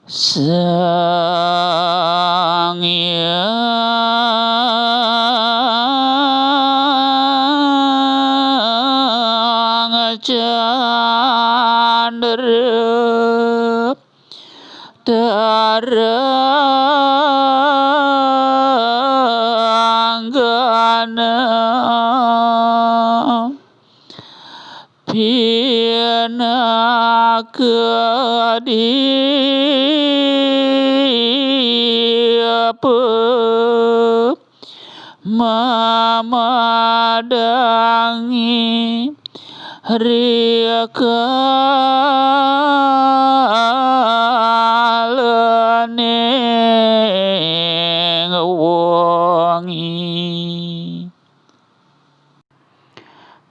Sang Hyang Candra Daranggana Pinaka Diapa Mamadangi Riakalane Wangi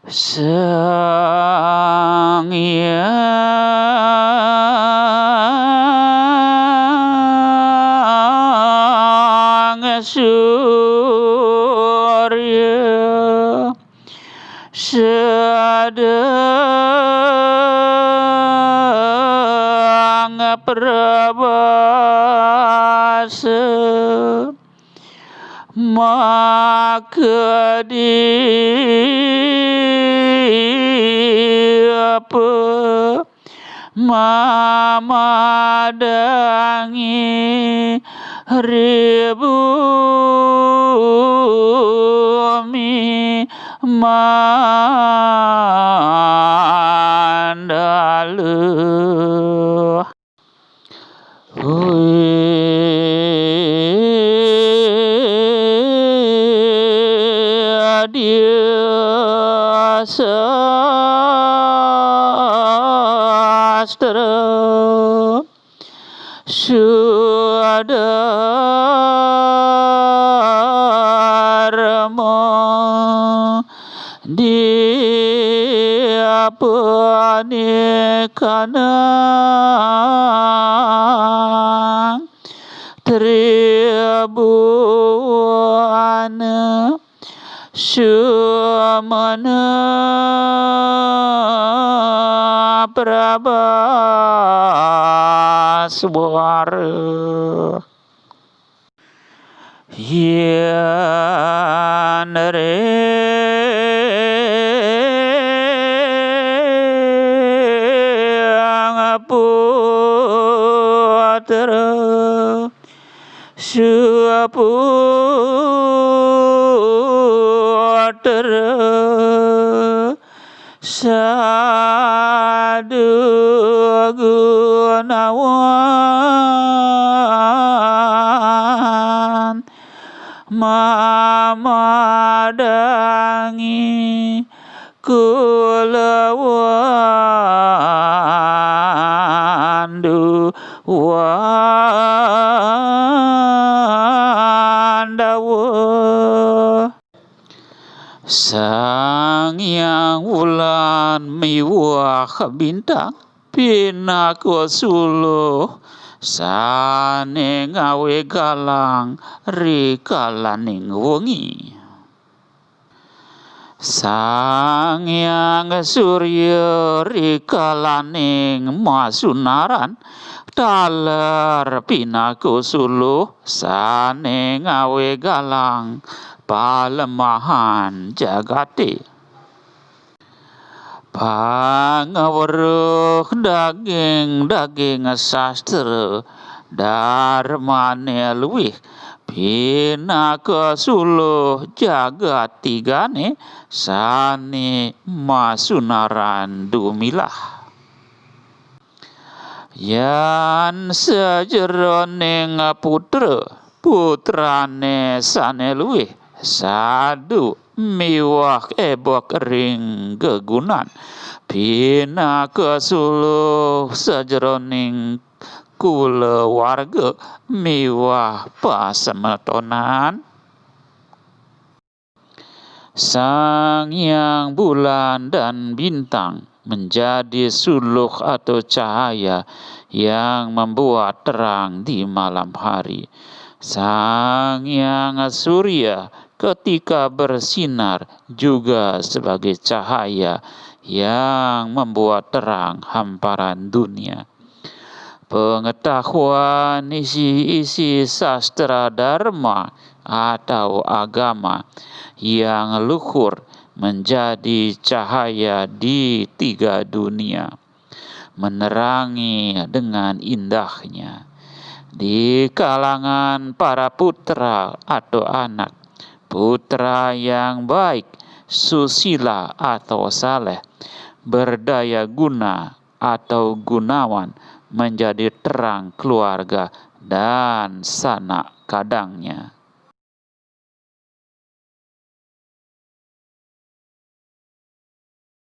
Sang Hyang Surya Sedang Prabhasa Maka Diapa Mamadangi Ribumi Mandala Dia sastra Swadharma Diapa nikana Tribuana Sumana Prabhaswara Yanare Putra Suputra Sadu Gunawan Mamadangi Kulawandu Wandawa Sang Hyang Wulan miwah bintang Pinaka suluh sane ngawe galang rikalaning wengi Sang Hyang Surya rikalaning masunaran taler pinaka suluh sane ngawe galang palemahan jagate Pangawruh daging sastra dharmane luwih pinaka suluh jagat tigane sane masunaran dumilah Yan sejeroning putrane sane luwih sadu miwah ebok ring gegunan pinaka suluh sejeroning kulawarga miwah pasemetonan Sang Hyang Bulan dan Bintang menjadi suluh atau cahaya yang membuat terang di malam hari. Sang Hyang Surya ketika bersinar juga sebagai cahaya yang membuat terang hamparan dunia. pengetahuan isi-isi sastra dharma atau agama yang luhur menjadi cahaya di 3 dunia, menerangi dengan indahnya di kalangan para putra atau anak, putra yang baik, susila atau saleh, berdaya guna atau gunawan, menjadi terang keluarga dan sanak kadangnya.